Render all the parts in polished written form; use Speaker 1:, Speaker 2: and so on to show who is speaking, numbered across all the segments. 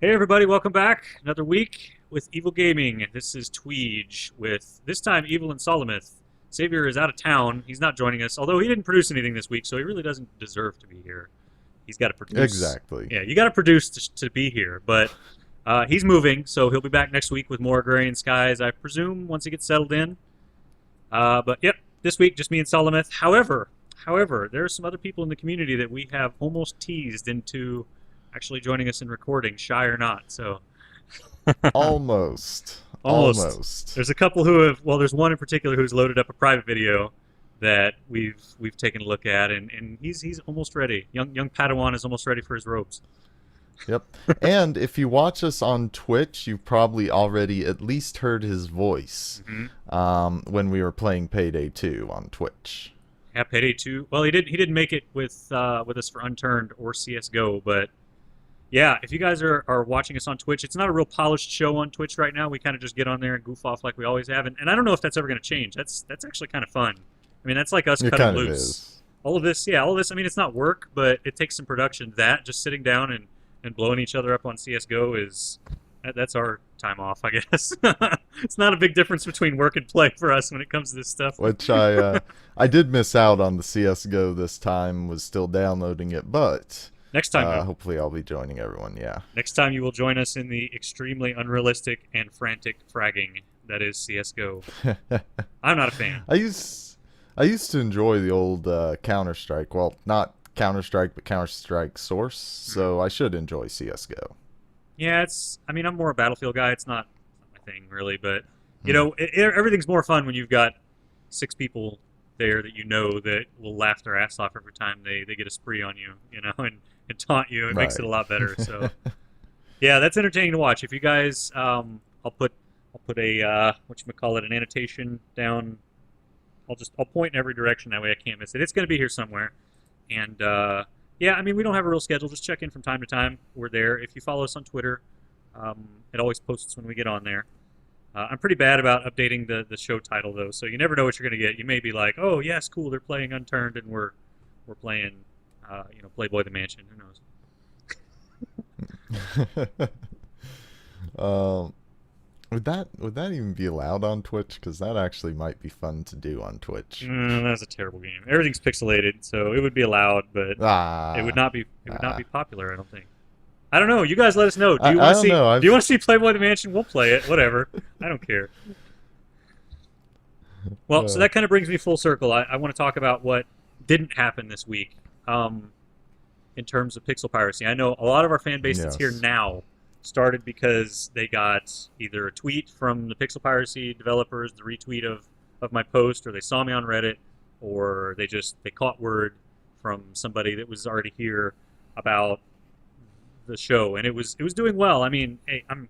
Speaker 1: Hey everybody, welcome back. Another week with Evil Gaming. This is TWIEGE with, this time, Evyl and Solumith. Xavier is out of town. He's not joining us, although he didn't produce anything this week, so he really doesn't deserve to be here. He's got to produce.
Speaker 2: Exactly.
Speaker 1: Yeah, you got to produce to be here, but he's moving, so he'll be back next week with more Agrarian Skies, I presume, once he gets settled in. But yep, this week, just me and Solumith. However, there are some other people in the community that we have almost teased into actually joining us in recording, shy or not. So
Speaker 2: Almost.
Speaker 1: almost.
Speaker 2: Almost.
Speaker 1: There's a couple who have. Well, there's one in particular who's loaded up a private video that we've taken a look at, and he's almost ready. Young Padawan is almost ready for his robes.
Speaker 2: Yep. And if you watch us on Twitch, you've probably already at least heard his voice when we were playing Payday 2 on Twitch.
Speaker 1: Yeah, Payday 2. Well, he didn't make it with us for Unturned or CS:GO, but yeah, if you guys are watching us on Twitch, it's not a real polished show on Twitch right now. We kind of just get on there and goof off like we always have, and I don't know if that's ever going to change. That's actually kind of fun. I mean, that's like us
Speaker 2: It
Speaker 1: cutting
Speaker 2: kind of
Speaker 1: loose.
Speaker 2: is.
Speaker 1: All of this, yeah, all of this. I mean, it's not work, but it takes some production. That just sitting down and blowing each other up on CS:GO that's our time off, I guess. It's not a big difference between work and play for us when it comes to this stuff.
Speaker 2: Which I did miss out on the CSGO this time, was still downloading it, but
Speaker 1: Next time, though.
Speaker 2: hopefully I'll be joining everyone, yeah.
Speaker 1: Next time you will join us in the extremely unrealistic and frantic fragging that is CS:GO. I'm not a fan.
Speaker 2: I used to enjoy the old Counter-Strike. Well, not Counter-Strike, but Counter-Strike Source, so I should enjoy CSGO.
Speaker 1: Yeah, I mean, I'm more a Battlefield guy. It's not my thing, really, but, you know, everything's more fun when you've got 6 people there that you know that will laugh their ass off every time they get a spree on you, you know, and taunt you. It makes it a lot better. So, yeah, that's entertaining to watch. If you guys, I'll put a whatchamacallit, an annotation down. I'll point in every direction, that way I can't miss it. It's going to be here somewhere, and yeah, I mean, we don't have a real schedule. Just check in from time to time. We're there. If you follow us on Twitter, it always posts when we get on there. I'm pretty bad about updating the show title, though, so you never know what you're going to get. You may be like, oh, yes, cool, they're playing Unturned, and we're playing, Playboy the Mansion. Who knows?
Speaker 2: Would that even be allowed on Twitch? Because that actually might be fun to do on Twitch.
Speaker 1: That's a terrible game. Everything's pixelated, so it would be allowed, but it would not be popular, I don't think. I don't know. You guys let us know. Do you want to see? Do you want to see Playboy the Mansion? We'll play it. Whatever. I don't care. Well, so that kind of brings me full circle. I want to talk about what didn't happen this week in terms of pixel piracy. I know a lot of our fan base that's here now started because they got either a tweet from the pixel piracy developers, the retweet of my post, or they saw me on Reddit, or they caught word from somebody that was already here about the show, and it was doing well. I mean, hey, I'm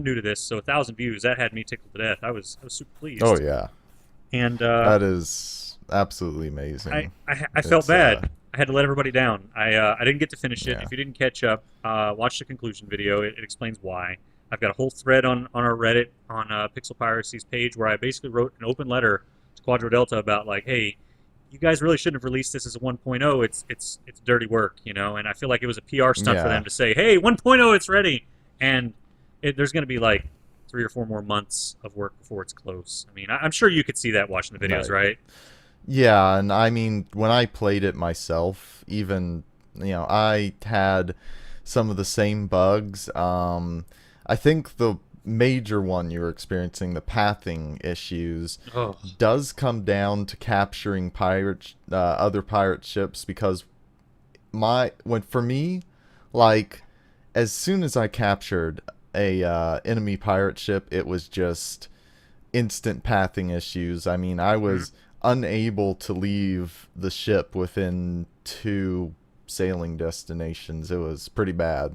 Speaker 1: new to this, so 1,000 views, that had me tickled to death. I was super pleased.
Speaker 2: Oh yeah,
Speaker 1: and
Speaker 2: that is absolutely amazing.
Speaker 1: I felt bad. I had to let everybody down. I didn't get to finish it.
Speaker 2: Yeah.
Speaker 1: If you didn't catch up, watch the conclusion video. It explains why. I've got a whole thread on our Reddit on Pixel Piracy's page where I basically wrote an open letter to Quadro Delta about, like, hey, you guys really shouldn't have released this as a 1.0. It's dirty work, you know. And I feel like it was a PR stunt for them to say, hey, 1.0, it's ready. And there's going to be like 3 or 4 more months of work before it's close. I mean, I'm sure you could see that watching the videos, right?
Speaker 2: Yeah, and I mean, when I played it myself, even, I had some of the same bugs. I think the major one you were experiencing, the pathing issues, does come down to capturing other pirate ships, because for me, like, as soon as I captured a enemy pirate ship, it was just instant pathing issues. I mean, I was unable to leave the ship within 2 sailing destinations. It was pretty bad.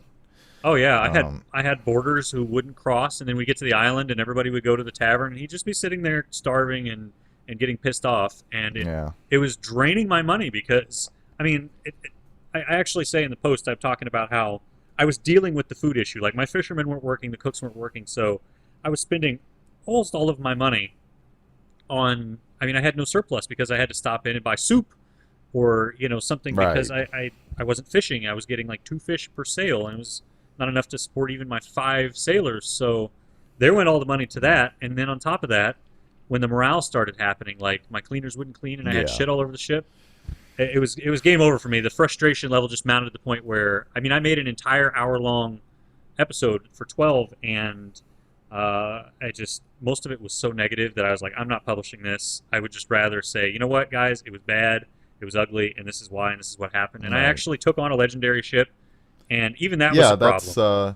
Speaker 1: Oh yeah, I had boarders who wouldn't cross, and then we get to the island, and everybody would go to the tavern, and he'd just be sitting there starving and getting pissed off, and it was draining my money because, I mean, I actually say in the post, I'm talking about how I was dealing with the food issue. Like, my fishermen weren't working, the cooks weren't working, so I was spending almost all of my money on, I mean, I had no surplus because I had to stop in and buy soup or, something, because I wasn't fishing. I was getting like 2 fish per sale, and not enough to support even my 5 sailors. So there went all the money to that. And then on top of that, when the morale started happening, like my cleaners wouldn't clean and I had
Speaker 2: Yeah.
Speaker 1: shit all over the ship, it was game over for me. The frustration level just mounted to the point where, I mean, I made an entire hour-long episode for 12, and most of it was so negative that I was like, I'm not publishing this. I would just rather say, you know what, guys, it was bad, it was ugly, and this is why, and this is what happened. And I
Speaker 2: Right.
Speaker 1: actually took on a legendary ship, and even that was
Speaker 2: Yeah,
Speaker 1: a problem.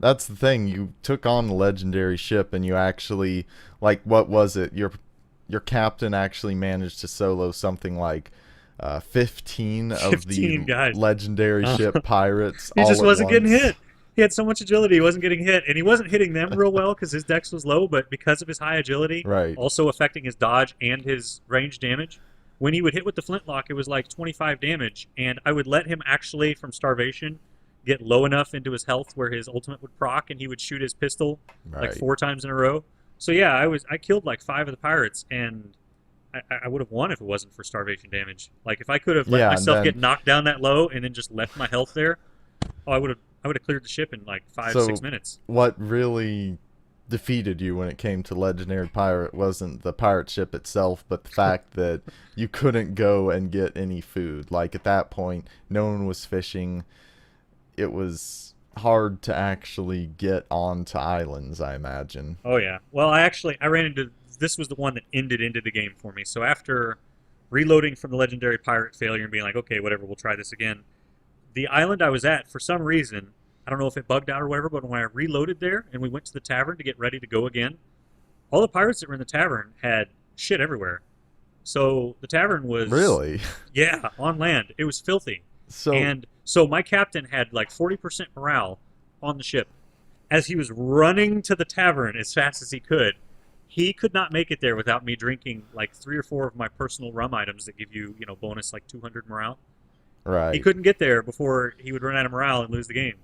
Speaker 2: that's the thing. You took on a legendary ship, and you actually, like, what was it? Your captain actually managed to solo something like 15 of
Speaker 1: 15
Speaker 2: the
Speaker 1: guys.
Speaker 2: legendary ship pirates
Speaker 1: He
Speaker 2: all
Speaker 1: just
Speaker 2: at
Speaker 1: wasn't getting
Speaker 2: once.
Speaker 1: hit. He had so much agility, he wasn't getting hit, and he wasn't hitting them real well because his dex was low. But because of his high agility,
Speaker 2: Right.
Speaker 1: also affecting his dodge and his range damage, when he would hit with the flintlock, it was like 25 damage, and I would let him actually from starvation get low enough into his health where his ultimate would proc, and he would shoot his pistol like
Speaker 2: Right.
Speaker 1: 4 times in a row. So yeah, I killed like 5 of the pirates, and I would have won if it wasn't for starvation damage. Like if I could have let
Speaker 2: Yeah, and
Speaker 1: myself
Speaker 2: then
Speaker 1: get knocked down that low and then just left my health there, oh, I would have cleared the ship in like 5-6
Speaker 2: so
Speaker 1: minutes.
Speaker 2: what really defeated you when it came to legendary pirate wasn't the pirate ship itself, but the fact that you couldn't go and get any food. Like at that point, no one was fishing. It was hard to actually get onto islands, I imagine.
Speaker 1: Oh yeah. Well, I ran into this was the one that ended into the game for me. So after reloading from the legendary pirate failure and being like, okay, whatever, we'll try this again. The island I was at, for some reason, I don't know if it bugged out or whatever, but when I reloaded there and we went to the tavern to get ready to go again, all the pirates that were in the tavern had shit everywhere. So the tavern was,
Speaker 2: Really?
Speaker 1: yeah, on land. It was filthy.
Speaker 2: So,
Speaker 1: And so my captain had like 40% morale on the ship. As he was running to the tavern as fast as he could not make it there without me drinking like 3 or 4 of my personal rum items that give you, bonus like 200 morale. He
Speaker 2: right.
Speaker 1: couldn't get there before he would run out of morale and lose the game.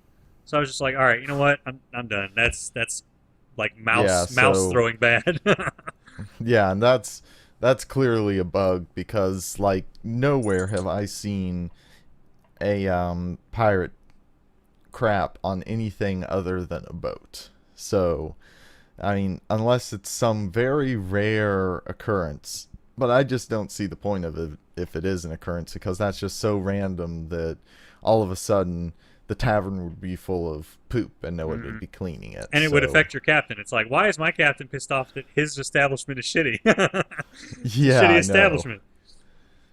Speaker 1: So I was just like, all right, you know what? I'm done. That's like
Speaker 2: Yeah,
Speaker 1: mouse
Speaker 2: so
Speaker 1: throwing bad.
Speaker 2: yeah, and that's clearly a bug because like nowhere have I seen a pirate crap on anything other than a boat. So, I mean, unless it's some very rare occurrence, but I just don't see the point of it if it is an occurrence because that's just so random that all of a sudden the tavern would be full of poop and no one would
Speaker 1: Mhm.
Speaker 2: be cleaning it.
Speaker 1: And it would
Speaker 2: So,
Speaker 1: affect your captain. It's like, why is my captain pissed off that his establishment is shitty?
Speaker 2: yeah,
Speaker 1: Shitty
Speaker 2: I know.
Speaker 1: establishment.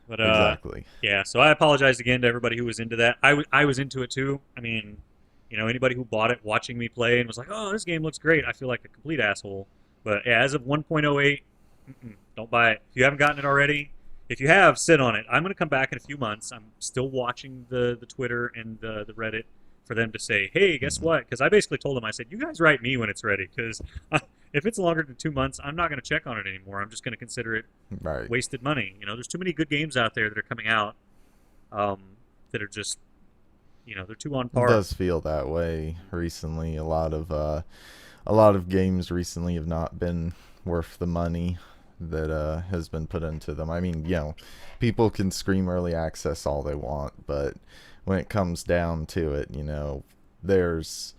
Speaker 1: But
Speaker 2: Exactly.
Speaker 1: yeah. So I apologize again to everybody who was into that. I was into it too. I mean, anybody who bought it, watching me play, and was like, "Oh, this game looks great," I feel like a complete asshole. But yeah, as of 1.08, don't buy it. If you haven't gotten it already, if you have, sit on it. I'm going to come back in a few months. I'm still watching the Twitter and the Reddit for them to say, "Hey, guess
Speaker 2: Mhm.
Speaker 1: what?" Because I basically told them, I said, "You guys write me when it's ready." Because if it's longer than 2 months, I'm not going to check on it anymore. I'm just going to consider it
Speaker 2: Right.
Speaker 1: wasted money. There's too many good games out there that are coming out um, that are just, they're too on
Speaker 2: It
Speaker 1: par.
Speaker 2: does feel that way recently. A lot of games recently have not been worth the money that has been put into them. I mean, people can scream early access all they want, but when it comes down to it, there's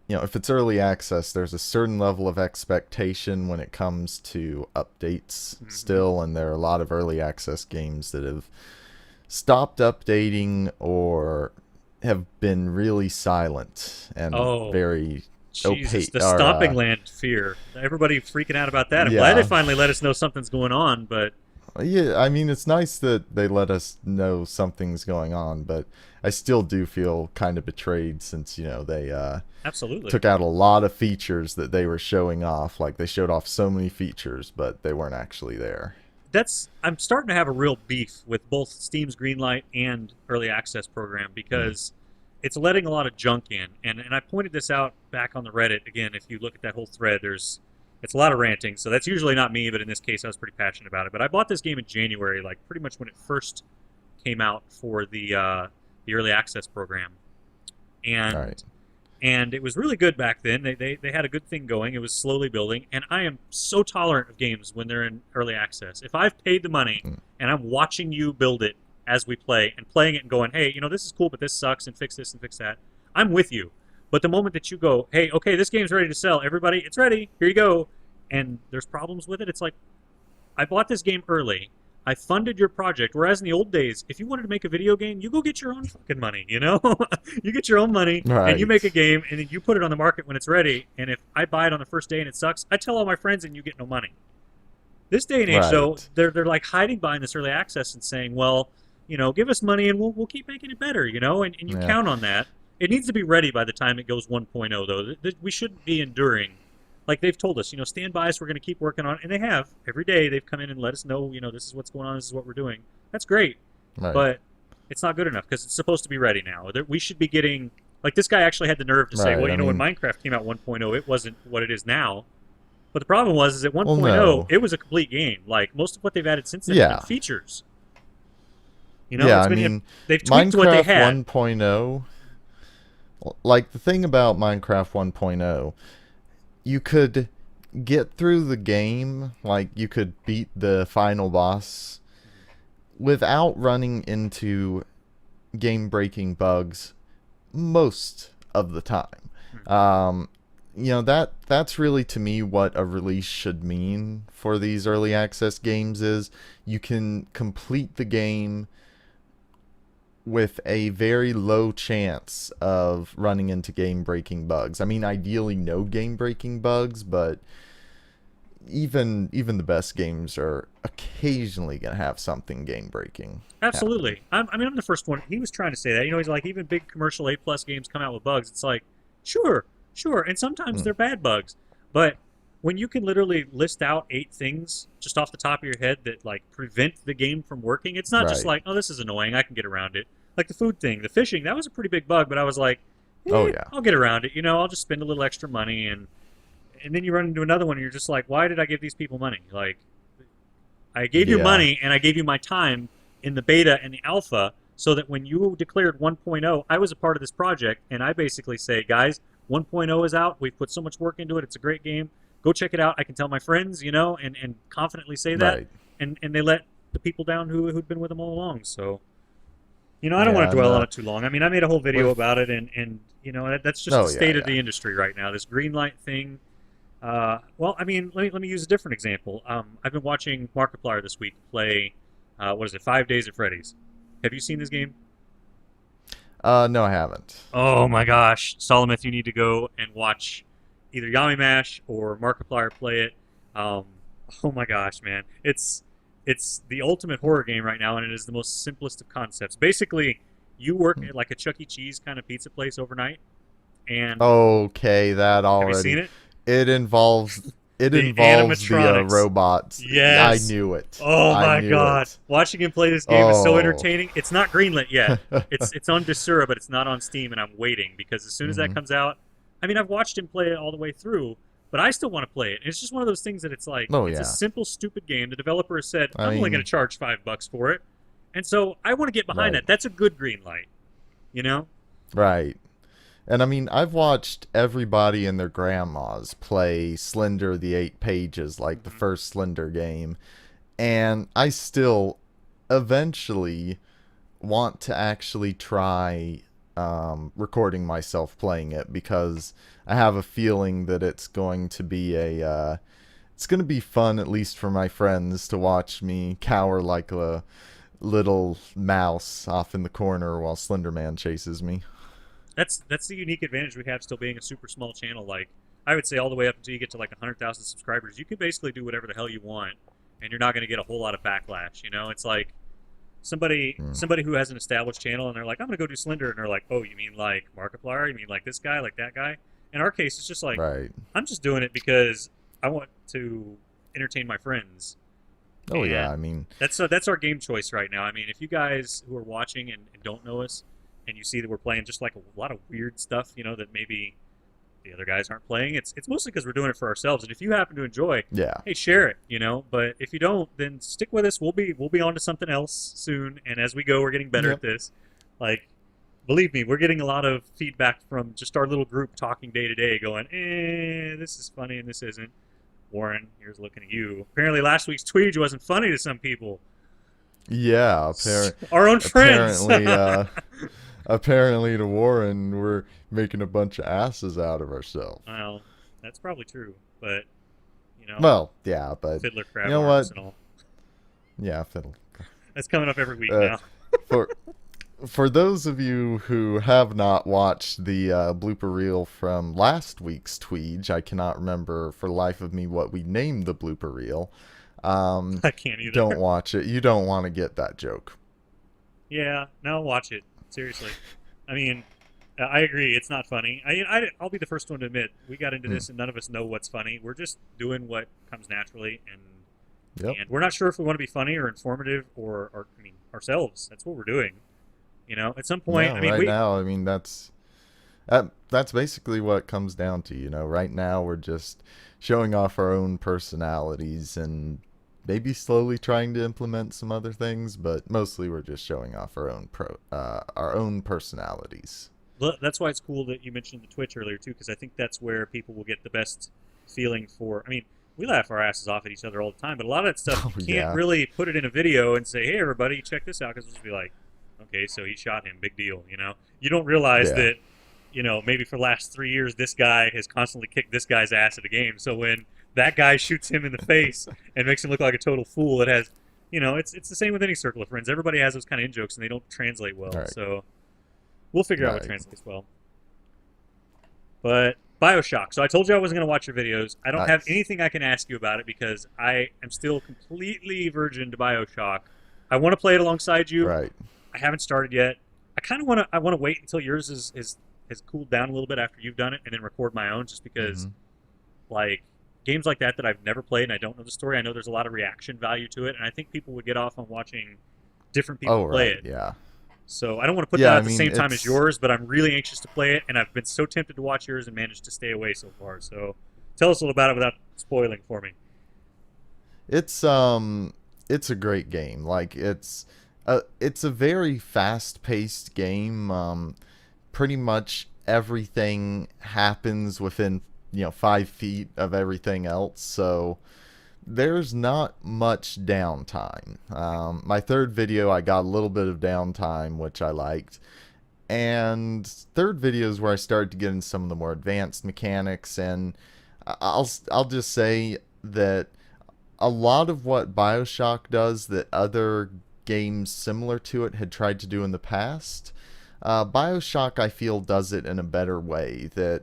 Speaker 2: if it's early access, there's a certain level of expectation when it comes to updates
Speaker 1: Mhm.
Speaker 2: still, and there are a lot of early access games that have stopped updating or have been really silent and
Speaker 1: Oh,
Speaker 2: very
Speaker 1: Jesus,
Speaker 2: opaque.
Speaker 1: the
Speaker 2: Or,
Speaker 1: stomping land fear. Everybody freaking out about that. I'm glad they
Speaker 2: yeah,
Speaker 1: finally let us know something's going on, but
Speaker 2: yeah. I mean, it's nice that they let us know something's going on, but I still do feel kind of betrayed since they
Speaker 1: absolutely.
Speaker 2: took out a lot of features that they were showing off. Like they showed off so many features, but they weren't actually there.
Speaker 1: I'm starting to have a real beef with both Steam's Greenlight and early access program because it's letting a lot of junk in. And I pointed this out back on the Reddit. Again, if you look at that whole thread, it's a lot of ranting. So that's usually not me, but in this case I was pretty passionate about it. But I bought this game in January, like pretty much when it first came out for the early access program. And
Speaker 2: All right.
Speaker 1: and it was really good back then. They had a good thing going. It was slowly building, and I am so tolerant of games when they're in early access. If I've paid the money and I'm watching you build it as we play and playing it and going, hey, this is cool, but this sucks, and fix this and fix that, I'm with you. But the moment that you go, hey, okay, this game's ready to sell, everybody, it's ready, here you go, and there's problems with it, it's like, I bought this game early. I funded your project. Whereas in the old days, if you wanted to make a video game, you go get your own fucking money, you know? You get your own money, and you make a game, and then you put it on the market when it's ready. And if I buy it on the first day and it sucks, I tell all my friends and you get no money. This day and age, though, they're like hiding behind this early access and saying, well, you know, give us money and we'll keep making it better, you know? And you count on that. It needs to be ready by the time it goes 1.0, though. We shouldn't be enduring. Like they've told us, you know, stand by us, we're going to keep working on it. And they have. Every day they've come in and let us know, you know, this is what's going on, this is what we're doing. That's great. Right. But it's not good enough because it's supposed to be ready now. We should be getting, like this guy actually had the nerve to say, well, you know, when Minecraft came out 1.0, it wasn't what it is now. But the problem is at 1.0, it was a complete game. Like most of what they've added since then have been features. You know,
Speaker 2: I mean,
Speaker 1: they've tweaked what they had.
Speaker 2: Minecraft 1.0, like the thing about Minecraft 1.0, you could get through the game, like you could beat the final boss without running into game-breaking bugs most of the time. You know, that's really to me what a release should mean for these early access games is you can complete the game with a very low chance of running into game-breaking bugs. I mean, ideally no game-breaking bugs, but even the best games are occasionally going to have something game-breaking.
Speaker 1: Absolutely. I'm the first one. He was trying to say that. You know, he's like, even big commercial A+ games come out with bugs. It's like, sure. And sometimes they're bad bugs. But when you can literally list out 8 things just off the top of your head that like prevent the game from working, it's not just like, oh, this is annoying, I can get around it. Like the food thing, the fishing, that was a pretty big bug, but I was like, I'll get around it. You know, I'll just spend a little extra money, and then you run into another one, and you're just like, why did I give these people money? Like, I gave you money, and I gave you my time in the beta and the alpha, so that when you declared 1.0, I was a part of this project, and I basically say, guys, 1.0 is out. We've put so much work into it. It's a great game. Go check it out. I can tell my friends, you know, and confidently say that. Right. And they let the people down who'd been with them all along. So, you know, I don't want to dwell on it too long. I mean, I made a whole video about it, and you know, that's just the state of the industry right now. This green light thing. Well, I mean, let me use a different example. I've been watching Markiplier this week play, 5 Days at Freddy's. Have you seen this game?
Speaker 2: No, I haven't.
Speaker 1: Oh my gosh, Solumith, you need to go and watch either Yami Mash or Markiplier play it. Oh my gosh, man, it's the ultimate horror game right now, and it is the most simplest of concepts. Basically, you work at like a Chuck E. Cheese kind of pizza place overnight, and
Speaker 2: that already.
Speaker 1: Have you seen it?
Speaker 2: It involves the robots.
Speaker 1: Yes.
Speaker 2: I knew it.
Speaker 1: Oh my god. Watching him play this game is so entertaining. It's not greenlit yet. It's on Desura, but it's not on Steam, and I'm waiting because as soon as that comes out, I mean, I've watched him play it all the way through, but I still want to play it. And it's just one of those things that it's like, it's a simple, stupid game. The developer has said, I'm only going to charge $5 for it. And so I want to get behind that. That's a good green light, you know?
Speaker 2: Right. And I mean, I've watched everybody and their grandmas play Slender the 8 Pages, like the first Slender game. And I still eventually want to actually try recording myself playing it, because I have a feeling that it's going to be it's going to be fun, at least for my friends, to watch me cower like a little mouse off in the corner while Slender Man chases me.
Speaker 1: That's the unique advantage we have still being a super small channel. Like, I would say all the way up until you get to like 100,000 subscribers, you can basically do whatever the hell you want, and you're not going to get a whole lot of backlash. You know, it's like somebody who has an established channel and they're like, I'm going to go do Slender, and they're like, oh, you mean like Markiplier? You mean like this guy, like that guy? In our case, it's just like, I'm just doing it because I want to entertain my friends.
Speaker 2: Oh, and I mean,
Speaker 1: that's our game choice right now. I mean, if you guys who are watching and don't know us, and you see that we're playing just like a lot of weird stuff, you know, that maybe the other guys aren't playing, it's mostly because we're doing it for ourselves. And if you happen to enjoy, hey, share it, you know. But if you don't, then stick with us. We'll be on to something else soon. And as we go, we're getting better at this. Like, believe me, we're getting a lot of feedback from just our little group talking day to day, going, this is funny and this isn't. Warren, here's looking at you. Apparently, last week's TWIEGE wasn't funny to some people.
Speaker 2: Yeah,
Speaker 1: our own friends.
Speaker 2: Apparently, apparently to Warren, we're making a bunch of asses out of ourselves.
Speaker 1: Well, that's probably true, but
Speaker 2: Well, yeah, but
Speaker 1: fiddler
Speaker 2: you
Speaker 1: crab
Speaker 2: know what?
Speaker 1: arms and all.
Speaker 2: Yeah, fiddle.
Speaker 1: That's coming up every week
Speaker 2: Uh,
Speaker 1: now.
Speaker 2: for for those of you who have not watched the blooper reel from last week's TWIEGE, I cannot remember for the life of me what we named the blooper reel.
Speaker 1: I can't either.
Speaker 2: Don't watch it. You don't want to get that joke.
Speaker 1: Yeah, no, watch it. Seriously. I mean, I agree. It's not funny. I'll be the first one to admit we got into
Speaker 2: Hmm.
Speaker 1: this and none of us know what's funny. We're just doing what comes naturally,
Speaker 2: Yep.
Speaker 1: and we're not sure if we want to be funny or informative or I mean, ourselves. That's what we're doing. At some point,
Speaker 2: Yeah,
Speaker 1: I mean,
Speaker 2: right now, I mean, that's basically what it comes down to, Right now, we're just showing off our own personalities and maybe slowly trying to implement some other things, but mostly we're just showing off our own personalities.
Speaker 1: that's why it's cool that you mentioned the Twitch earlier too, because I think that's where people will get the best feeling for. I mean, we laugh our asses off at each other all the time, but a lot of that stuff
Speaker 2: Oh,
Speaker 1: you can't
Speaker 2: yeah.
Speaker 1: really put it in a video and say, "Hey, everybody, check this out," because it'll just be like, "Okay, so he shot him, big deal." You don't realize
Speaker 2: Yeah.
Speaker 1: that. Maybe for the last 3 years, this guy has constantly kicked this guy's ass at a game. So when that guy shoots him in the face and makes him look like a total fool, it has, it's the same with any circle of friends. Everybody has those kind of in jokes, and they don't translate well.
Speaker 2: Right.
Speaker 1: So we'll figure out what
Speaker 2: Right.
Speaker 1: translates well. But Bioshock. So I told you I wasn't going to watch your videos. I don't have
Speaker 2: Nice.
Speaker 1: anything I can ask you about it because I am still completely virgin to Bioshock. I want to play it alongside you.
Speaker 2: Right.
Speaker 1: I haven't started yet. I kind of want to. I want to wait until yours has cooled down a little bit after you've done it, and then record my own. Just because,
Speaker 2: Mhm.
Speaker 1: like games like that I've never played and I don't know the story, I know there's a lot of reaction value to it, and I think people would get off on watching different people
Speaker 2: Oh,
Speaker 1: play
Speaker 2: right.
Speaker 1: it.
Speaker 2: Yeah.
Speaker 1: So I don't want to put
Speaker 2: Yeah,
Speaker 1: that
Speaker 2: I
Speaker 1: at the
Speaker 2: mean,
Speaker 1: same time as
Speaker 2: it's
Speaker 1: yours, but I'm really anxious to play it, and I've been so tempted to watch yours and managed to stay away so far. So tell us a little about it without spoiling for me.
Speaker 2: it's it's a great game. Like it's a very fast-paced game. Pretty much everything happens within 5 feet of everything else, so there's not much downtime. My third video, I got a little bit of downtime, which I liked, and third video is where I started to get into some of the more advanced mechanics, and I'll just say that a lot of what BioShock does that other games similar to it had tried to do in the past, BioShock, I feel, does it in a better way that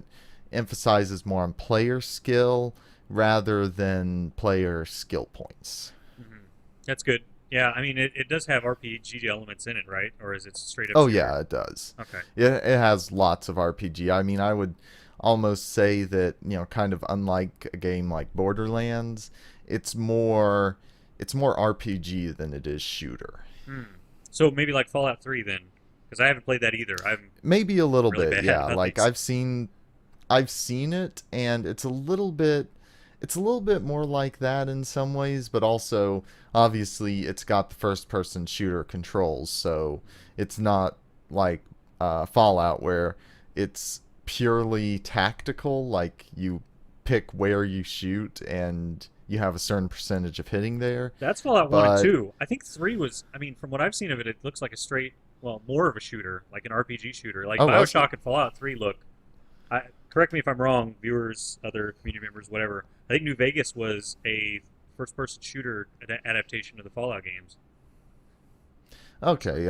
Speaker 2: emphasizes more on player skill rather than player skill points.
Speaker 1: Hmm. That's good. Yeah, I mean, it does have RPG elements in it, right? Or is it straight up
Speaker 2: Oh,
Speaker 1: shooter?
Speaker 2: yeah, it does.
Speaker 1: Okay.
Speaker 2: It has lots of RPG. I mean, I would almost say that, kind of unlike a game like Borderlands, it's more RPG than it is shooter.
Speaker 1: Hmm. So maybe like Fallout 3 then, because I haven't played that either. I'm
Speaker 2: Maybe a little
Speaker 1: really
Speaker 2: bit,
Speaker 1: bad
Speaker 2: yeah.
Speaker 1: about
Speaker 2: Like
Speaker 1: these.
Speaker 2: I've seen it, and it's a little bit more like that in some ways, but also obviously it's got the first person shooter controls, so it's not like Fallout where it's purely tactical, like you pick where you shoot and you have a certain percentage of hitting there.
Speaker 1: That's Fallout 1 and
Speaker 2: But
Speaker 1: 2. I think 3 was, I mean, from what I've seen of it, it looks like a straight, well, more of a shooter, like an RPG shooter. Like
Speaker 2: oh, was it?
Speaker 1: Bioshock and Fallout 3 look, correct me if I'm wrong, viewers, other community members, whatever. I think New Vegas was a first person shooter adaptation of the Fallout games.
Speaker 2: Okay,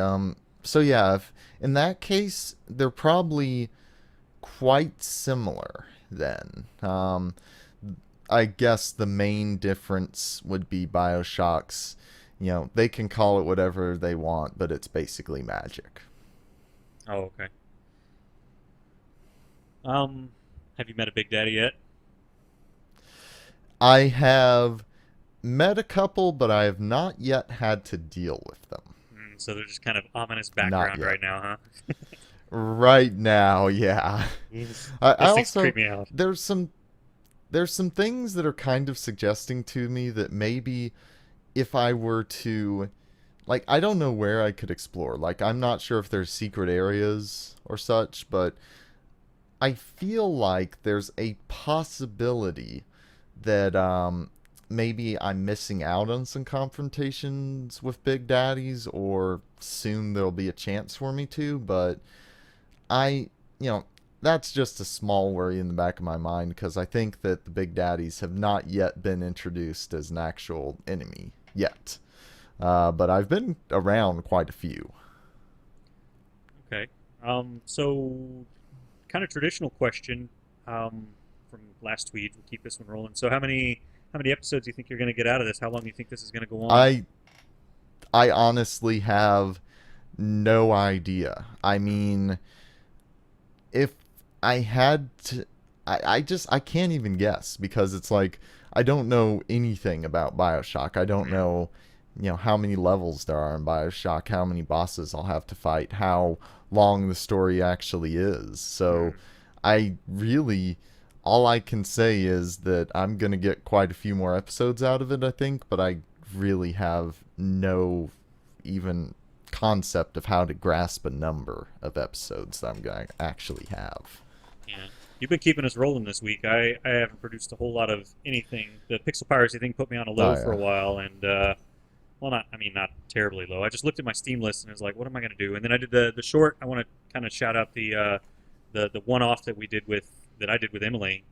Speaker 2: so yeah, in that case, they're probably quite similar then. I guess the main difference would be BioShock's, they can call it whatever they want, but it's basically magic.
Speaker 1: Oh, okay. Have you met a Big Daddy yet?
Speaker 2: I have met a couple, but I have not yet had to deal with them.
Speaker 1: So they're just kind of ominous
Speaker 2: Not
Speaker 1: background
Speaker 2: yet.
Speaker 1: right now, huh?
Speaker 2: Right now, yeah. I
Speaker 1: Those things
Speaker 2: also
Speaker 1: creep me out.
Speaker 2: there's some things that are kind of suggesting to me that maybe if I were to, like, I don't know where I could explore. Like, I'm not sure if there's secret areas or such, but I feel like there's a possibility that maybe I'm missing out on some confrontations with Big Daddies, or soon there'll be a chance for me to, but I, you know, that's just a small worry in the back of my mind because I think that the Big Daddies have not yet been introduced as an actual enemy yet. But I've been around quite a few.
Speaker 1: Okay. So kind of traditional question from last week. We'll keep this one rolling. So how many episodes do you think you're going to get out of this? How long do you think this is going to go on?
Speaker 2: I honestly have no idea. I mean, if I had to, I can't even guess because it's like I don't know anything about BioShock. I don't know, how many levels there are in BioShock, how many bosses I'll have to fight, how long the story actually is. So I really, all I can say is that I'm going to get quite a few more episodes out of it, I think, but I really have no even concept of how to grasp a number of episodes that I'm going to actually have.
Speaker 1: Yeah. You've been keeping us rolling this week. I haven't produced a whole lot of anything. The Pixel Piracy thing put me on a low for a while, and well, not terribly low. I just looked at my Steam list and was like, what am I going to do? And then I did the short. I want to kind of shout out the one-off that I did with Emily,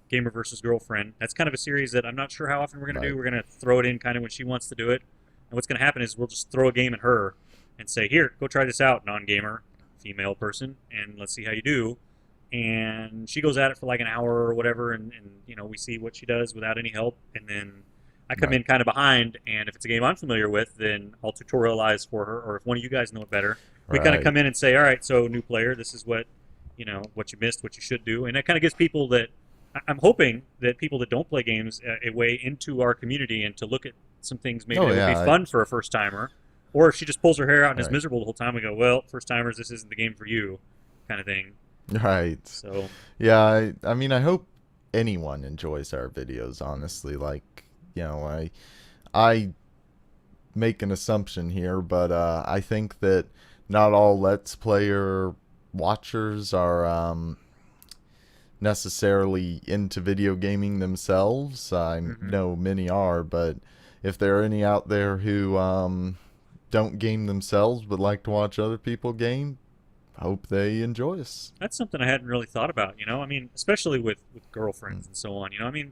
Speaker 1: Gamer versus Girlfriend. That's kind of a series that I'm not sure how often we're going to do. We're going to throw it in kind of when she wants to do it. And what's going to happen is we'll just throw a game at her and say, here, go try this out, non-gamer, female person, and let's see how you do. And she goes at it for like an hour or whatever, and we see what she does without any help. And then I come in kind of behind, and if it's a game I'm familiar with, then I'll tutorialize for her. Or if one of you guys know it better, we kind of come in and say, all right, so new player, this is what you missed, what you should do. And that kind of gives people that, I'm hoping that people that don't play games a way into our community and to look at some things maybe that would be fun for a first timer. Or if she just pulls her hair out and is miserable the whole time, we go, well, first timers, this isn't the game for you, kind of thing.
Speaker 2: Right.
Speaker 1: So
Speaker 2: yeah, I mean, I hope anyone enjoys our videos. Honestly, like I make an assumption here, but I think that not all Let's Player watchers are necessarily into video gaming themselves. I know many are, but if there are any out there who don't game themselves but like to watch other people game, hope they enjoy us.
Speaker 1: That's something I hadn't really thought about, I mean, especially with girlfriends and so on, I mean,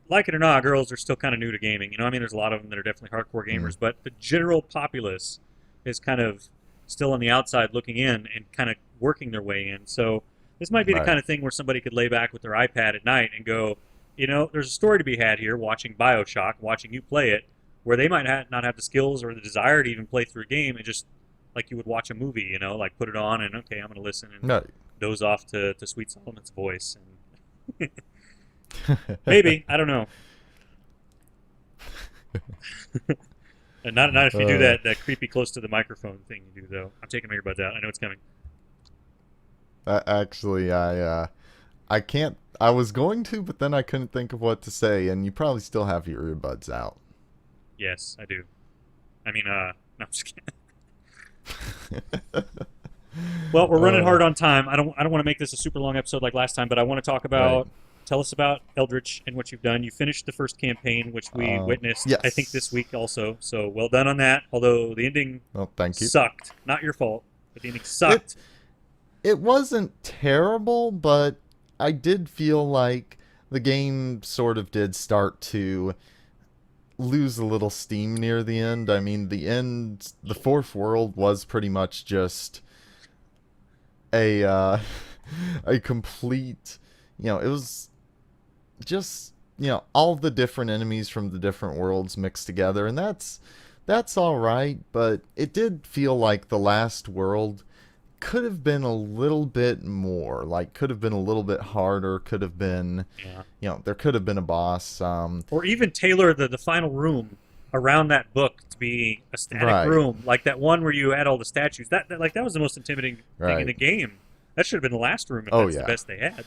Speaker 1: like it or not, girls are still kind of new to gaming, I mean, there's a lot of them that are definitely hardcore gamers, but the general populace is kind of still on the outside looking in and kind of working their way in. So this might be the kind of thing where somebody could lay back with their iPad at night and go, there's a story to be had here watching BioShock, watching you play it, where they might not have the skills or the desire to even play through a game, and just like you would watch a movie, like put it on and, okay, I'm going to listen and doze off to Sweet Solomon's voice. And maybe, I don't know. And not if you do that creepy close to the microphone thing you do, though. I'm taking my earbuds out. I know it's coming.
Speaker 2: Actually, I can't. I was going to, but then I couldn't think of what to say, and you probably still have your earbuds out.
Speaker 1: Yes, I do. I mean, no, I'm just kidding. Well, we're running hard on time. I don't want to make this a super long episode like last time, but I want to talk about. Tell us about Eldritch and what you've done. You finished the first campaign, which we witnessed, I think, this week also. So well done on that. Although the ending
Speaker 2: thank you.
Speaker 1: Sucked. Not your fault, but the ending sucked.
Speaker 2: It wasn't terrible, but I did feel like the game sort of did start to lose a little steam near the end. I mean, the fourth world was pretty much just a complete, it was just, all the different enemies from the different worlds mixed together, and that's all right, but it did feel like the last world could have been a little bit more, like could have been a little bit harder, could have been, there could have been a boss.
Speaker 1: Or even tailor the final room around that book to be a static room, like that one where you had all the statues. That was the most intimidating thing in the game. That should have been the last room if that's the best they had.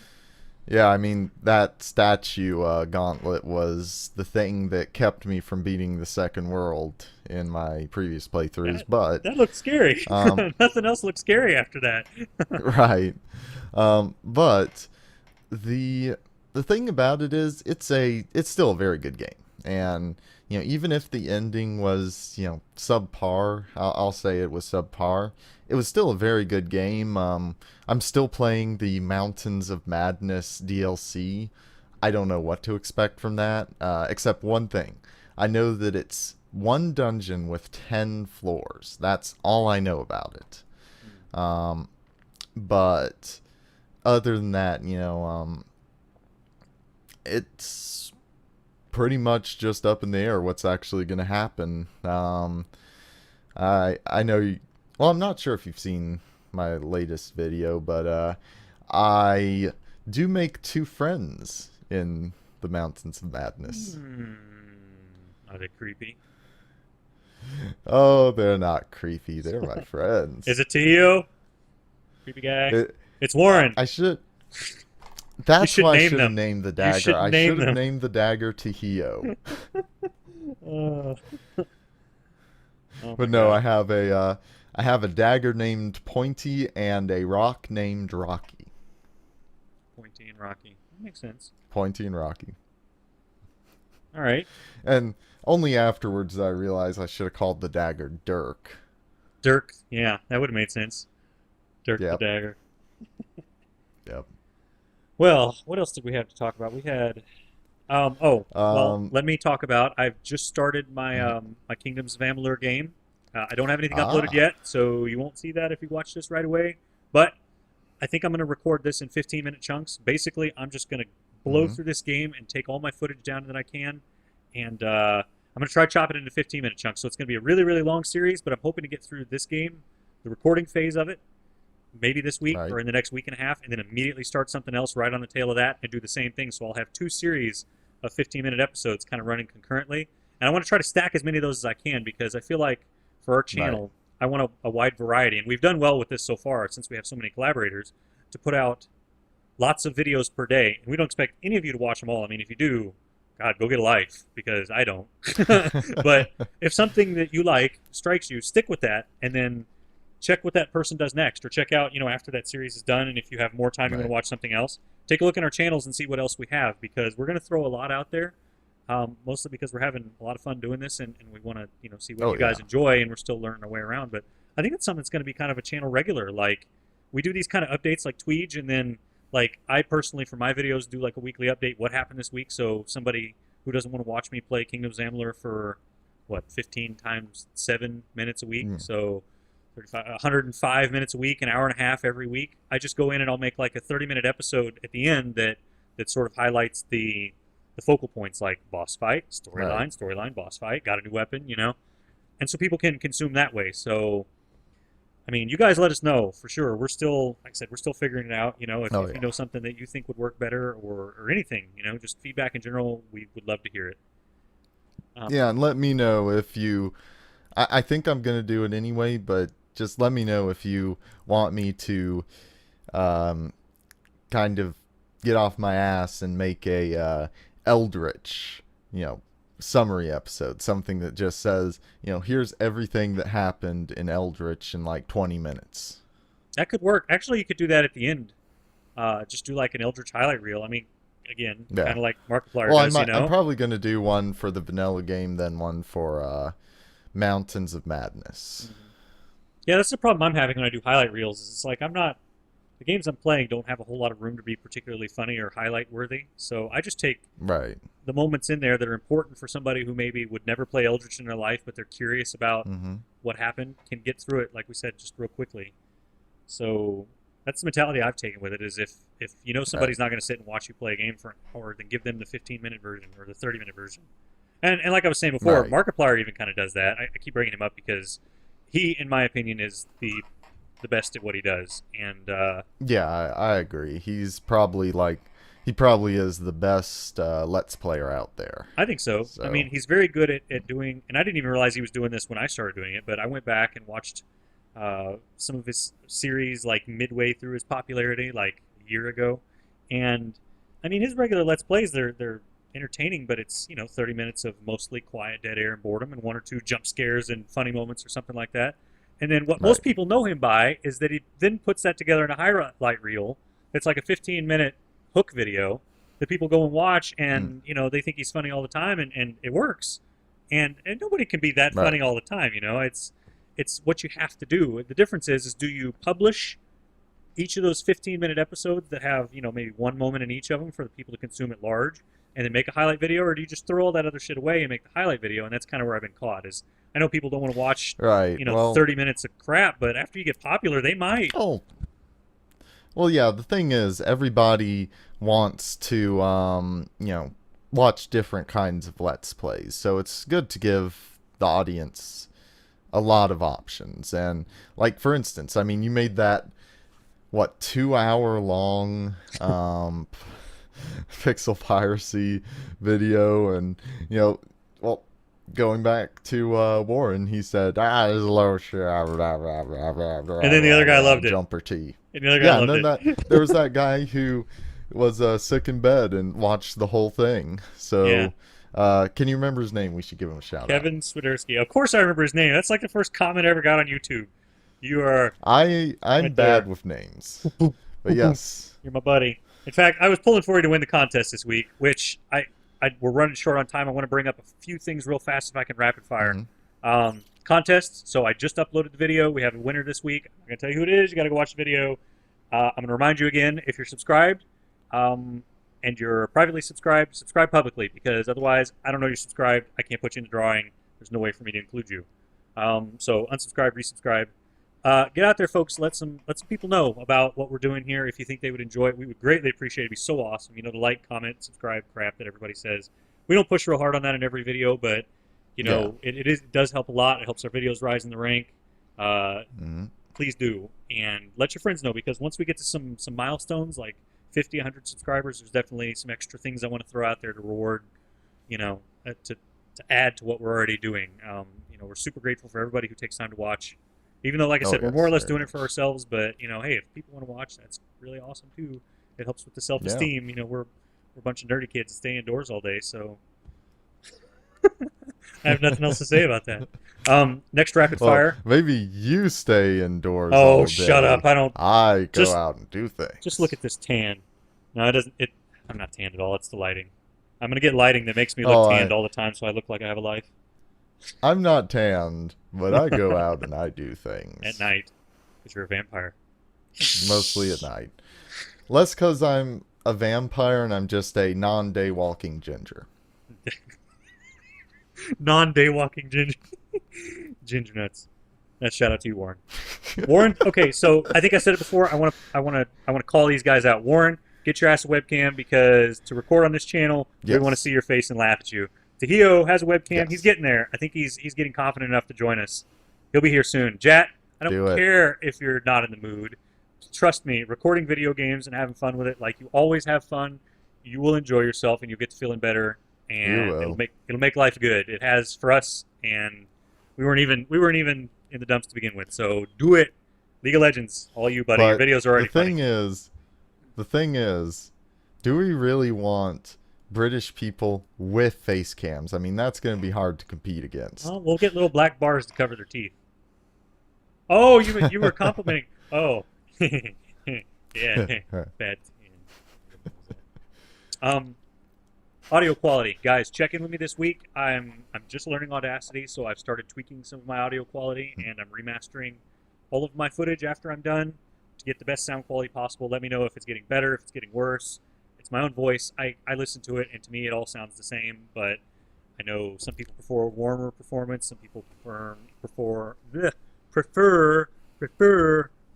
Speaker 2: Yeah, I mean, that statue gauntlet was the thing that kept me from beating the second world in my previous playthroughs, but
Speaker 1: that looked scary. Nothing else looked scary after that.
Speaker 2: Right. But the thing about it is it's still a very good game. And, even if the ending was, subpar, I'll say it was subpar. It was still a very good game. I'm still playing the Mountains of Madness DLC. I don't know what to expect from that, except one thing. I know that it's one dungeon with 10 floors. That's all I know about it. But other than that, it's pretty much just up in the air what's actually going to happen. I know well, I'm not sure if you've seen my latest video, but I do make 2 friends in the Mountains of Madness.
Speaker 1: Are they creepy?
Speaker 2: Oh, they're not creepy. They're my friends.
Speaker 1: Is it to you? Creepy guy? It's Warren.
Speaker 2: I should... That's why I should have
Speaker 1: them.
Speaker 2: named the dagger. I should have named the dagger Tahio.
Speaker 1: Oh
Speaker 2: but no, God. I have a dagger named Pointy and a rock named Rocky.
Speaker 1: Pointy and Rocky. That makes sense.
Speaker 2: Pointy and Rocky.
Speaker 1: All right.
Speaker 2: And only afterwards I realized I should have called the dagger Dirk.
Speaker 1: Dirk, yeah, that would have made sense. Dirk the dagger.
Speaker 2: Yep.
Speaker 1: Well, what else did we have to talk about? We had, let me talk about. I've just started my my Kingdoms of Amalur game. I don't have anything uploaded yet, so you won't see that if you watch this right away. But I think I'm going to record this in 15-minute chunks. Basically, I'm just going to blow through this game and take all my footage down that I can, and I'm going to try to chop it into 15-minute chunks. So it's going to be a really, really long series, but I'm hoping to get through this game, the recording phase of it, maybe this week or in the next week and a half, and then immediately start something else right on the tail of that and do the same thing. So I'll have 2 series of 15-minute episodes kind of running concurrently. And I want to try to stack as many of those as I can because I feel like for our channel, I want a wide variety. And we've done well with this so far since we have so many collaborators to put out lots of videos per day. And we don't expect any of you to watch them all. I mean, if you do, God, go get a life because I don't. But if something that you like strikes you, stick with that and then check what that person does next, or check out, after that series is done, and if you have more time, you want to watch something else, take a look in our channels and see what else we have, because we're going to throw a lot out there, mostly because we're having a lot of fun doing this, and we want to, see what you guys enjoy, and we're still learning our way around. But I think it's something that's going to be kind of a channel regular. Like, we do these kind of updates like TWIEGE, and then, like, I personally, for my videos, do like a weekly update, what happened this week, so somebody who doesn't want to watch me play Kingdoms of Amalur for, 15 times 7 minutes a week, so 105 minutes a week, an hour and a half every week. I just go in and I'll make like a 30-minute episode at the end that sort of highlights the focal points, like boss fight, storyline, boss fight, got a new weapon, and so people can consume that way. So, I mean, you guys let us know for sure. We're still, like I said, we're still figuring it out. If you know something that you think would work better or anything, just feedback in general, we would love to hear it.
Speaker 2: And let me know if you. I think I'm gonna do it anyway, but just let me know if you want me to kind of get off my ass and make a Eldritch, summary episode. Something that just says, here's everything that happened in Eldritch in like 20 minutes.
Speaker 1: That could work. Actually, you could do that at the end. Just do like an Eldritch highlight reel. I mean, again, kind of like Markiplier does,
Speaker 2: I'm probably going to do one for the vanilla game, then one for Mountains of Madness.
Speaker 1: Yeah, that's the problem I'm having when I do highlight reels. Is it's like the games I'm playing don't have a whole lot of room to be particularly funny or highlight worthy. So I just take the moments in there that are important for somebody who maybe would never play Eldritch in their life, but they're curious about what happened, can get through it, like we said, just real quickly. So that's the mentality I've taken with it, is if somebody's not going to sit and watch you play a game for an hour, then give them the 15-minute version or the 30-minute version. And like I was saying before, Markiplier even kind of does that. I keep bringing him up because he, in my opinion, is the best at what he does. And
Speaker 2: I agree. He's probably he probably is the best Let's Player out there.
Speaker 1: I think so. I mean, he's very good at doing, and I didn't even realize he was doing this when I started doing it, but I went back and watched some of his series like midway through his popularity, like a year ago. And I mean, his regular Let's Plays, they're entertaining, but it's 30 minutes of mostly quiet dead air and boredom and 1 or 2 jump scares and funny moments or something like that. And then what most people know him by is that he then puts that together in a highlight reel. It's like a 15-minute hook video that people go and watch, and they think he's funny all the time, and it works. and nobody can be that
Speaker 2: Right.
Speaker 1: funny all the time. It's what you have to do. The difference is do you publish each of those 15-minute episodes that have maybe one moment in each of them for the people to consume at large, and then make a highlight video, or do you just throw all that other shit away and make the highlight video? And that's kind of where I've been caught. Is I know people don't want to watch
Speaker 2: Right. Well,
Speaker 1: 30 minutes of crap, but after you get popular, they might.
Speaker 2: oh, well, yeah. The thing is, everybody wants to, watch different kinds of Let's Plays. So it's good to give the audience a lot of options. And like, for instance, I mean, you made that what 2 hour long pixel piracy video, and well, going back to Warren, he said, this is low shit,
Speaker 1: And then the other guy loved it.
Speaker 2: Jumper T.
Speaker 1: And the other guy
Speaker 2: Yeah,
Speaker 1: loved
Speaker 2: and then
Speaker 1: it.
Speaker 2: there was that guy who was sick in bed and watched the whole thing. So, can you remember his name? We should give him a shout out.
Speaker 1: Kevin Swiderski. Of course I remember his name. That's like the first comment I ever got on YouTube. You are...
Speaker 2: I'm
Speaker 1: right
Speaker 2: bad
Speaker 1: there.
Speaker 2: with names. But yes.
Speaker 1: You're my buddy. In fact, I was pulling for you to win the contest this week, which we're running short on time. I want to bring up a few things real fast if I can rapid fire.
Speaker 2: Mm-hmm.
Speaker 1: Contest. So I just uploaded the video. We have a winner this week. I'm going to tell you who it is. You got to go watch the video. I'm going to remind you again, if you're subscribed and you're privately subscribe publicly, because otherwise, I don't know you're subscribed. I can't put you in the drawing. There's no way for me to include you. So unsubscribe, resubscribe. Get out there, folks. Let some people know about what we're doing here. If you think they would enjoy it, we would greatly appreciate it. It'd be so awesome. The like, comment, subscribe crap that everybody says. We don't push real hard on that in every video, but it does help a lot. It helps our videos rise in the rank. Please do, and let your friends know, because once we get to some milestones like 50, 100 subscribers, there's definitely some extra things I want to throw out there to reward, to add to what we're already doing. We're super grateful for everybody who takes time to watch. Even though, like I said, we're more or less doing it for ourselves, but hey, if people want to watch, that's really awesome too. It helps with the self-esteem. We're a bunch of nerdy kids that stay indoors all day, so I have nothing else to say about that. Next rapid fire.
Speaker 2: Maybe you stay indoors. all day.
Speaker 1: Shut up!
Speaker 2: I go out and do things.
Speaker 1: Just look at this tan. No, it doesn't. I'm not tanned at all. It's the lighting. I'm gonna get lighting that makes me look tanned all the time, so I look like I have a life.
Speaker 2: I'm not tanned, but I go out and I do things.
Speaker 1: At night, because you're a vampire.
Speaker 2: Mostly at night. Less because I'm a vampire and I'm just a non-day walking ginger.
Speaker 1: Non-day walking ginger. Ginger nuts. That's shout out to you, Warren. Warren, okay, so I think I said it before. I want to call these guys out. Warren, get your ass a webcam, because to record on this channel, we want to see your face and laugh at you. Tahio has a webcam.
Speaker 2: Yes.
Speaker 1: He's getting there. I think he's getting confident enough to join us. He'll be here soon. Jat, I don't care if you're not in the mood. Trust me, recording video games and having fun with it, like you always have fun, you will enjoy yourself and you'll get to feeling better, and it'll make life good. It has for us, and we weren't even in the dumps to begin with. So do it. League of Legends, all you, buddy. Your videos are already funny.
Speaker 2: The thing is, do we really want British people with face cams? I mean, that's going to be hard to compete against.
Speaker 1: Oh, we'll get little black bars to cover their teeth. Oh, you were complimenting. Oh, yeah, bad. Audio quality, guys. Check in with me this week. I'm just learning Audacity, so I've started tweaking some of my audio quality, and I'm remastering all of my footage after I'm done to get the best sound quality possible. Let me know if it's getting better, if it's getting worse. It's my own voice. I listen to it, and to me, it all sounds the same. But I know some people prefer warmer performance. Some people prefer a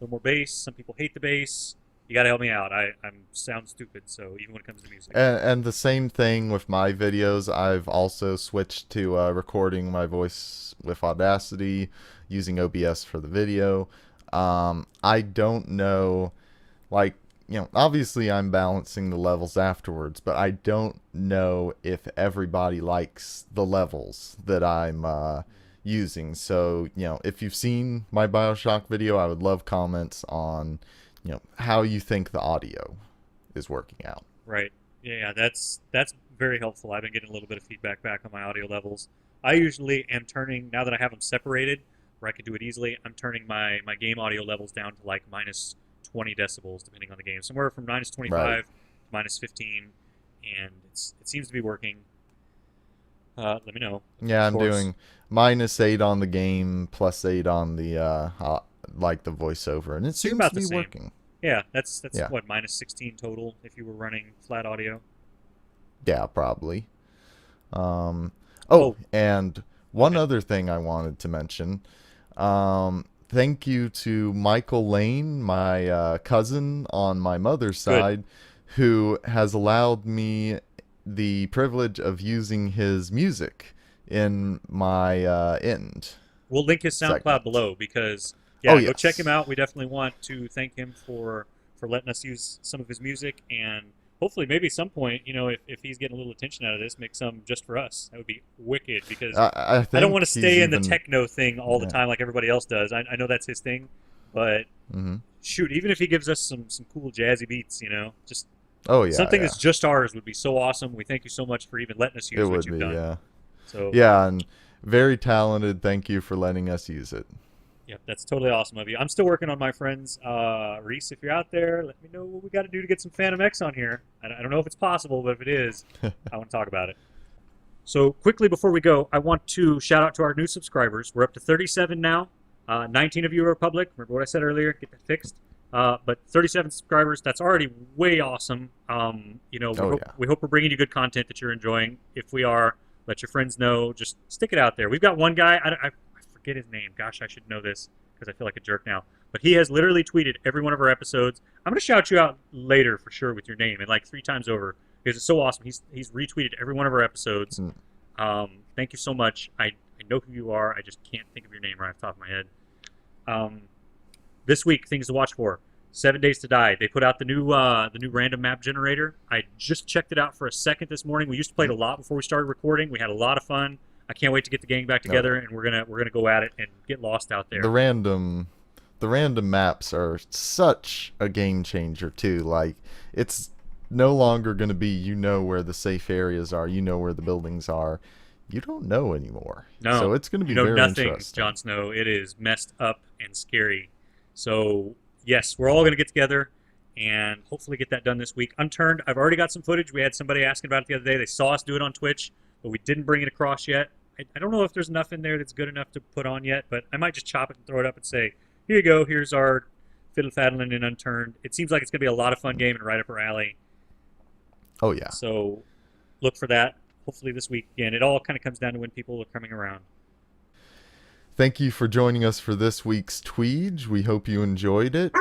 Speaker 1: little more bass. Some people hate the bass. You gotta help me out. I sound stupid, so even when it comes to music.
Speaker 2: And the same thing with my videos. I've also switched to recording my voice with Audacity, using OBS for the video. I don't know, like, obviously I'm balancing the levels afterwards, but I don't know if everybody likes the levels that I'm using. So, if you've seen my BioShock video, I would love comments on, how you think the audio is working out.
Speaker 1: Right. Yeah, that's very helpful. I've been getting a little bit of feedback back on my audio levels. I usually am turning, now that I have them separated, where I can do it easily, I'm turning my game audio levels down to like minus 20 decibels, depending on the game. Somewhere from minus 25 to minus 15, and it seems to be working. let me know.
Speaker 2: Yeah,
Speaker 1: Of
Speaker 2: I'm
Speaker 1: course.
Speaker 2: doing -8 on the game, +8 on the like the voiceover, and it
Speaker 1: So you're
Speaker 2: seems
Speaker 1: about
Speaker 2: to
Speaker 1: the
Speaker 2: be
Speaker 1: same.
Speaker 2: working.
Speaker 1: Yeah, that's
Speaker 2: Yeah,
Speaker 1: what -16 total if you were running flat audio.
Speaker 2: yeah, probably. Oh,
Speaker 1: Oh,
Speaker 2: and
Speaker 1: go
Speaker 2: one
Speaker 1: ahead.
Speaker 2: other thing I wanted to mention. Thank you to Michael Lane, my cousin on my mother's
Speaker 1: Good.
Speaker 2: side, who has allowed me the privilege of using his music in my end
Speaker 1: We'll link his SoundCloud
Speaker 2: segment.
Speaker 1: below because
Speaker 2: Oh,
Speaker 1: yeah, go check him
Speaker 2: yes.
Speaker 1: out. We definitely want to thank him for letting us use some of his music and hopefully maybe some point, if he's getting a little attention out of this, make some just for us. That would be wicked because
Speaker 2: I
Speaker 1: I don't want
Speaker 2: think
Speaker 1: to
Speaker 2: he's
Speaker 1: stay in the
Speaker 2: even.
Speaker 1: techno thing all the
Speaker 2: Yeah.
Speaker 1: time like everybody else does. I know that's his thing, but
Speaker 2: Hmm.
Speaker 1: shoot, even if he gives us some cool jazzy beats, just
Speaker 2: Oh, yeah,
Speaker 1: something
Speaker 2: yeah.
Speaker 1: that's just ours would be so awesome. We thank you so much for even letting us
Speaker 2: It
Speaker 1: use what
Speaker 2: would
Speaker 1: you've
Speaker 2: be,
Speaker 1: done.
Speaker 2: yeah.
Speaker 1: So
Speaker 2: Yeah, and very talented. Thank you for letting us use it.
Speaker 1: yep, that's totally awesome of you. I'm still working on my friends. Reese, if you're out there, let me know what we got to do to get some Phantom X on here. I don't know if it's possible, but if it is, I want to talk about it. So, quickly before we go, I want to shout out to our new subscribers. We're up to 37 now. 19 of you are public. Remember what I said earlier? Get that fixed. But 37 subscribers, that's already way awesome. We
Speaker 2: Oh,
Speaker 1: hope
Speaker 2: yeah.
Speaker 1: we hope we're bringing you good content that you're enjoying. If we are, let your friends know. Just stick it out there. We've got one guy. I forget his name. Gosh, I should know this because I feel like a jerk now. But he has literally tweeted every one of our episodes. I'm going to shout you out later for sure with your name and like 3 times over because it's so awesome. He's retweeted every one of our episodes.
Speaker 2: Mm.
Speaker 1: Thank you so much. I know who you are. I just can't think of your name right off the top of my head. Um, this week, things to watch for. 7 Days to Die. They put out the new random map generator. I just checked it out for a second this morning. We used to play it a lot before we started recording. We had a lot of fun. I can't wait to get the gang back
Speaker 2: Oh,
Speaker 1: together,
Speaker 2: yeah.
Speaker 1: and we're gonna go at it and get lost out
Speaker 2: The
Speaker 1: there.
Speaker 2: random the random maps are such a game changer too. Like, it's no longer going to be, where the safe areas are, where the buildings are. You don't know anymore.
Speaker 1: No,
Speaker 2: So it's going to
Speaker 1: you
Speaker 2: be
Speaker 1: know
Speaker 2: very
Speaker 1: nothing, Jon
Speaker 2: interesting.
Speaker 1: Snow. It is messed up and scary. So yes, we're all going to get together and hopefully get that done this week. Unturned, I've already got some footage. We had somebody asking about it the other day. They saw us do it on Twitch, but we didn't bring it across yet. I don't know if there's enough in there that's good enough to put on yet, but I might just chop it and throw it up and say, here you go. Here's our Fiddle Faddling and Unturned. It seems like it's going to be a lot of fun game and right up our alley.
Speaker 2: Oh, yeah.
Speaker 1: So look for that hopefully this week. Again, it all kind of comes down to when people are coming around.
Speaker 2: Thank you for joining us for this week's TWIEGE. We hope you enjoyed it.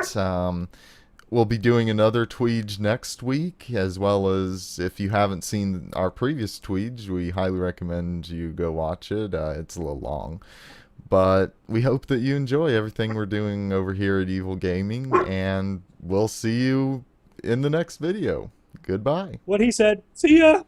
Speaker 2: We'll be doing another TWIEGE next week, as well as if you haven't seen our previous TWIEGE, we highly recommend you go watch it. It's a little long. But we hope that you enjoy everything we're doing over here at Evil Gaming, and we'll see you in the next video. Goodbye.
Speaker 1: What he said. See ya.